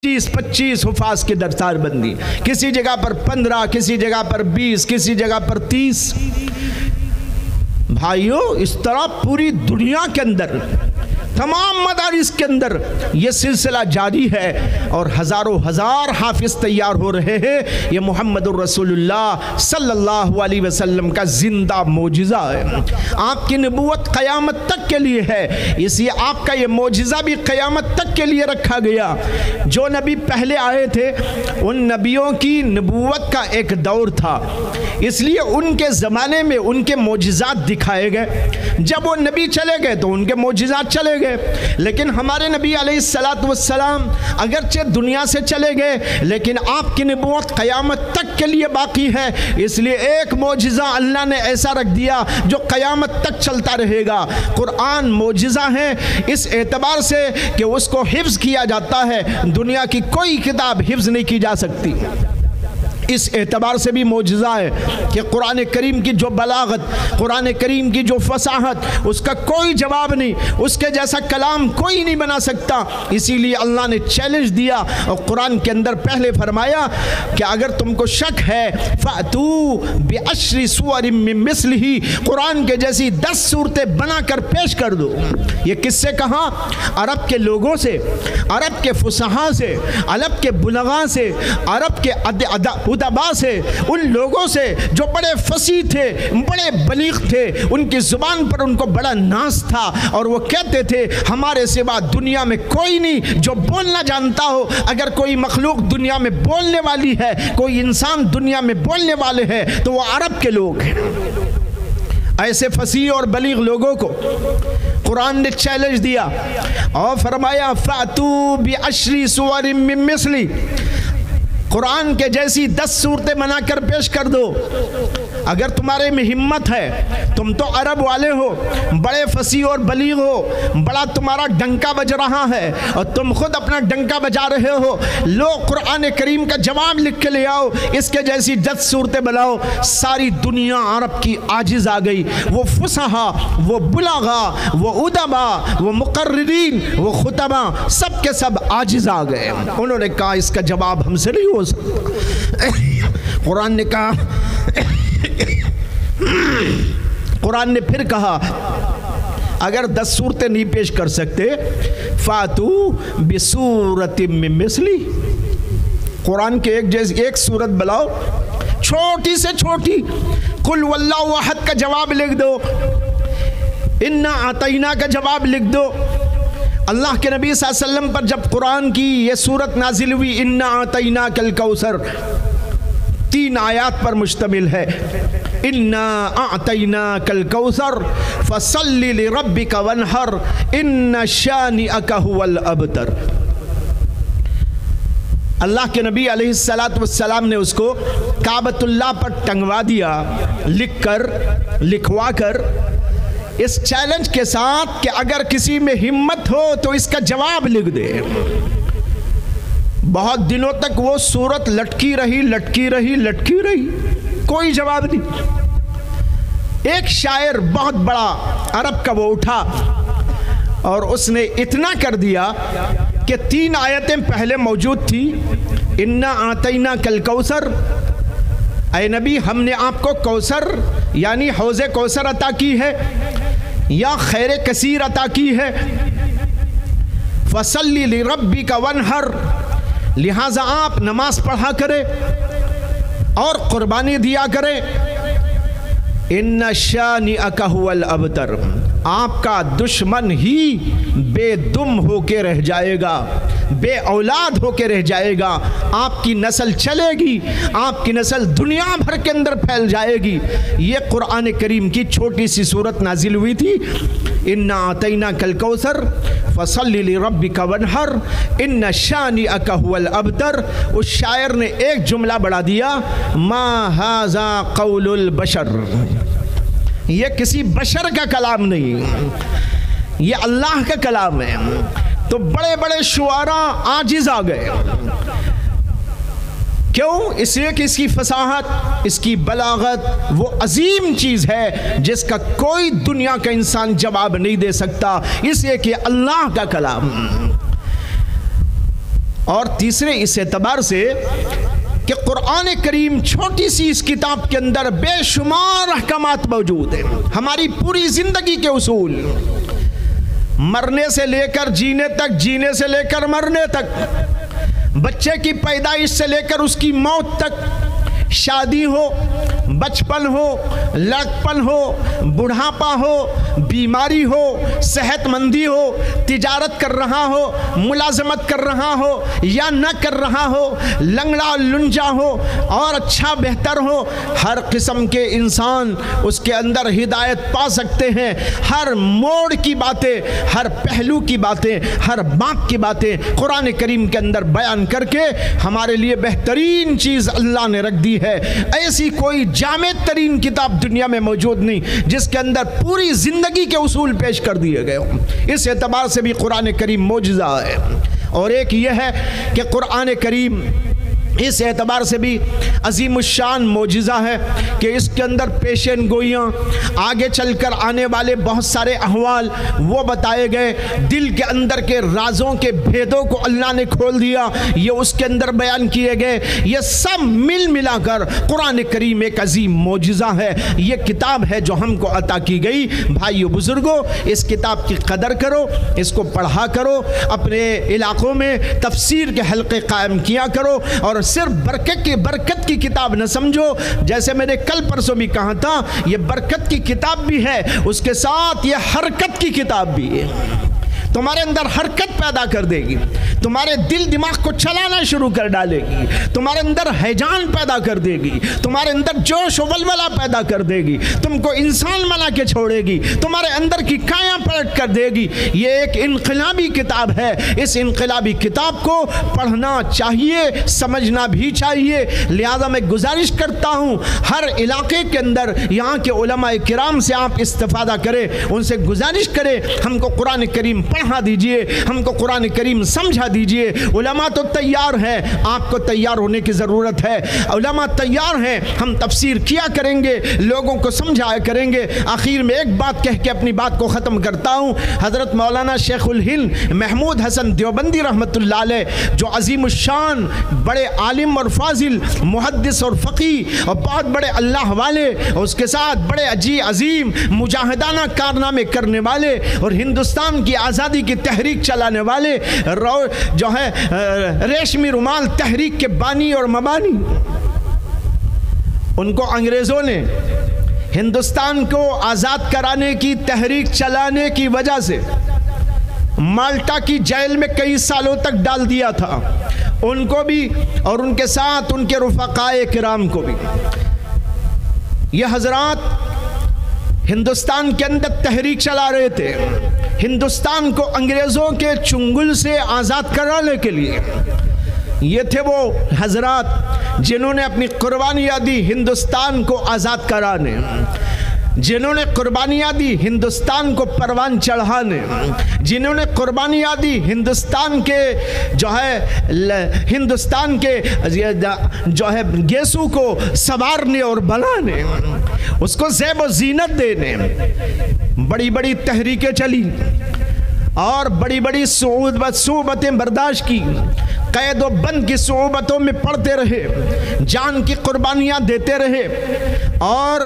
25 हुफाज की दरतार बंदी, किसी जगह पर 15, किसी जगह पर 20, किसी जगह पर 30। भाइयों, इस तरह पूरी दुनिया के अंदर तमाम मदारिस के अंदर ये सिलसिला जारी है और हज़ारों हज़ार हाफिज तैयार हो रहे हैं। ये मोहम्मदुर रसूलुल्लाह सल्लल्लाहु अलैहि वसल्लम का जिंदा मोजिज़ा है। आपकी नबूवत क़यामत तक के लिए है, इसलिए आपका ये मोजिज़ा भी क़यामत तक के लिए रखा गया। जो नबी पहले आए थे उन नबियों की नबूवत का एक दौर था, इसलिए उनके ज़माने में उनके मोजिज़ात दिखाए गए। जब वो नबी चले गए तो उनके मोजिज़ात चले गए। लेकिन हमारे नबी अलैहिस्सलातु वस्सलाम अगरचे दुनिया से चले गए, लेकिन आपकी नबूवत क़यामत तक के लिए बाकी है। इसलिए एक मोजिज़ा अल्लाह ने ऐसा रख दिया जो क़यामत तक चलता रहेगा। कुरान मोजिज़ा है इस एतबार से कि उसको हिफ्ज़ किया जाता है, दुनिया की कोई किताब हिफ्ज़ नहीं की जा सकती। इस एतबार से भी मोजिज़ा है कि कुरान करीम की जो बलागत, कुरान करीम की जो फसाहत, उसका कोई जवाब नहीं, उसके जैसा कलाम कोई नहीं बना सकता। इसीलिए अल्लाह ने चैलेंज दिया और कुरान के अंदर पहले फरमाया कि अगर तुमको शक है फ़अतू बिअश्रि सूअरिम मिन मिस्लिही, कुरान के जैसी 10 सूरतें बनाकर पेश कर दो। ये किससे कहा? अरब के लोगों से, अरब के फुसहा से, अरब के बुलगा से, अरब के उदबा से, उन लोगों से जो बड़े फसी थे, बड़े बलीग थे, उनकी ज़ुबान पर उनको बड़ा नाज था और वो कहते थे हमारे सिवा दुनिया में कोई नहीं जो बोलना जानता हो। अगर कोई मखलूक दुनिया में बोलने वाली है, कोई इंसान दुनिया में बोलने वाले हैं तो वो अरब के लोग हैं। ऐसे फसी और बलीग लोगों को कुरान ने चैलेंज दिया और फरमाया फ़अतू बिअश्रि सूअरिम मिन मिस्ली, कुरान के जैसी 10 सूरतें बनाकर पेश कर दो। अगर तुम्हारे में हिम्मत है, तुम तो अरब वाले हो, बड़े फसी और बलीग हो, बड़ा तुम्हारा डंका बज रहा है और तुम खुद अपना डंका बजा रहे हो, लो कुरान करीम का जवाब लिख के ले आओ, इसके जैसी 10 सूरतें बनाओ। सारी दुनिया अरब की आजिज़ आ गई। वो फुसहा, वो बुलागा, वो उदबा, वो मुकर्रिरीन, वो खुतबा, सब के सब आजिज़ आ गए। उन्होंने कहा इसका जवाब हमसे नहीं हो सकता। कुरान ने कहा, कुरान ने फिर कहा अगर 10 सूरतें नहीं पेश कर सकते फ़ातू बिसूरतिम मिन मिस्ली, कुरान के एक सूरत बनाओ, छोटी से छोटी, कुल वल्लाहु अहद का जवाब लिख दो, इन्ना आतैना का जवाब लिख दो। अल्लाह के नबी सल्लल्लाहु अलैहि वसल्लम पर जब कुरान की ये सूरत नाजिल हुई, इन्ना आतैना कल कौसर, 3 आयात पर मुश्तमिल है। इन्ना आतैना कल कौसर फसल्लि लिरब्बिका वनहर इन्ना शानिअका हुवल अबतर। अल्लाह के नबी अलैहिस्सलातु वस्सलाम ने उसको काबतुल्लाह पर टंगवा दिया, लिखवा कर, इस चैलेंज के साथ कि अगर किसी में हिम्मत हो तो इसका जवाब लिख दे। बहुत दिनों तक वो सूरत लटकी रही, कोई जवाब नहीं। एक शायर बहुत बड़ा अरब का वो उठा और उसने इतना कर दिया कि 3 आयतें पहले मौजूद थी, इन्ना आतैना कल कौसर, ऐ नबी हमने आपको कौसर यानी हौज़े कौसर अता की है या खैर कसीर अता की है। फसल्ली लिरब्बिका वनहर, लिहाजा आप नमाज पढ़ा करें और कुर्बानी दिया करें। इन्ना शानिअका हुवल अबतर, आपका दुश्मन ही बेदुम होके रह जाएगा, बे औलाद होके रह जाएगा, आपकी नस्ल चलेगी, आपकी नस्ल दुनिया भर के अंदर फैल जाएगी। ये कुरान करीम की छोटी सी सूरत नाजिल हुई थी, इन्ना आतैना कल कौसर फसल्लि लिरब्बिका वनहर इन्ना शानिअका हुवल अबतर। उस शायर ने एक जुमला बढ़ा दिया, मा हाज़ा कौलुल बशर, ये किसी बशर का कलाम नहीं, ये अल्लाह का कलाम है। तो बड़े बड़े शुआरा आजिज़ आ गए। क्यों? इसलिए कि इसकी फसाहत, इसकी बलागत वो अजीम चीज़ है जिसका कोई दुनिया का इंसान जवाब नहीं दे सकता, इसलिए कि अल्लाह का कलाम। और तीसरे इस एतबार से कि कुरान करीम छोटी सी इस किताब के अंदर बेशुमार अहकामात मौजूद हैं। हमारी पूरी जिंदगी के उसूल, मरने से लेकर जीने तक, जीने से लेकर मरने तक, बच्चे की पैदाइश से लेकर उसकी मौत तक, शादी हो, बचपन हो, लड़कपन हो, बुढ़ापा हो, बीमारी हो, सेहतमंदी हो, तिजारत कर रहा हो, मुलाजमत कर रहा हो या न कर रहा हो, लंगड़ा लुंजा हो और अच्छा बेहतर हो, हर किस्म के इंसान उसके अंदर हिदायत पा सकते हैं। हर मोड़ की बातें, हर पहलू की बातें, हर बात की बातें कुरान करीम के अंदर बयान करके हमारे लिए बेहतरीन चीज़ अल्लाह ने रख दी है। ऐसी कोई जामे तरीन किताब दुनिया में मौजूद नहीं जिसके अंदर पूरी जिंदगी के उसूल पेश कर दिए गए हों। इस एतबार से भी कुरान करीम मौजज़ा है। और एक यह है कि कुरान करीम इस एतबार से भी अजीमुशान मौजिज़ा है कि इसके अंदर पेशन गोइयाँ, आगे चलकर आने वाले बहुत सारे अहवाल वो बताए गए, दिल के अंदर के राजों के भेदों को अल्लाह ने खोल दिया, ये उसके अंदर बयान किए गए। ये सब मिल मिलाकर कुरान करीम एक अजीम मौजिज़ा है। ये किताब है जो हमको अता की गई। भाइयों बुज़ुर्गों, इस किताब की कदर करो, इसको पढ़ा करो, अपने इलाक़ों में तफसीर के हल्क़े कायम किया करो और सिर्फ बरकत की किताब न समझो। जैसे मैंने कल परसों भी कहा था, ये बरकत की किताब भी है, उसके साथ ये हरकत की किताब भी है। तुम्हारे अंदर हरकत पैदा कर देगी, तुम्हारे दिल दिमाग को चलाना शुरू कर डालेगी, तुम्हारे अंदर हैजान पैदा कर देगी, तुम्हारे अंदर जोश वलवला पैदा कर देगी, तुमको इंसान बना के छोड़ेगी, तुम्हारे अंदर की काया पलट कर देगी। ये एक इनकलाबी किताब है। इस इनकलाबी किताब को पढ़ना चाहिए, समझना भी चाहिए। लिहाजा मैं गुजारिश करता हूँ हर इलाके के अंदर यहाँ के उलमाए किराम से आप इस्तिफादा करें, उनसे गुजारिश करें हमको कुरान करीम पढ़ा दीजिए, हमको कुरान करीम समझा दीजिए। उलमा तो तैयार हैं, आपको तैयार होने की ज़रूरत है। उलमा तैयार हैं, हम तफसीर किया करेंगे, लोगों को समझाया करेंगे। आखिर में एक बात कह के अपनी बात को ख़त्म करता हूँ। हज़रत मौलाना शेखुल हिंद महमूद हसन देवबंदी रहमतुल्लाह अलैह, जो अज़ीमुश्शान बड़े आलिम और फाजिल मुहद्दिस और फ़क़ीह और बहुत बड़े अल्लाह वाले, और उसके साथ बड़े अजीम मुजाहिदाना कारनामे करने वाले और हिंदुस्तान की आज़ादी की तहरीक चलाने वाले, जो है रेशमी रुमाल तहरीक के बानी और मबानी, उनको अंग्रेज़ों ने हिंदुस्तान को आज़ाद कराने की तहरीक चलाने की वजह से माल्टा की जेल में कई सालों तक डाल दिया था। उनको भी और उनके साथ उनके रुफ़क़ाए किराम को भी। ये हज़रात हिंदुस्तान के अंदर तहरीक चला रहे थे, हिंदुस्तान को अंग्रेज़ों के चुंगल से आज़ाद कराने के लिए। ये थे वो हज़रात जिन्होंने अपनी कुर्बानियाँ दी हिंदुस्तान को आज़ाद कराने, जिन्होंने कुर्बानियाँ दी हिंदुस्तान को परवान चढ़ाने, जिन्होंने कुर्बानियाँ दी हिंदुस्तान के जो है हिंदुस्तान के जो है गेसू को संवारने और बनाने, उसको ज़ेब व ज़ीनत देने। बड़ी बड़ी तहरीकें चली और बड़ी बड़ी सूबतें बर्दाश्त की, कैद व बंद की सूबतों में पड़ते रहे, जान की कुर्बानियाँ देते रहे और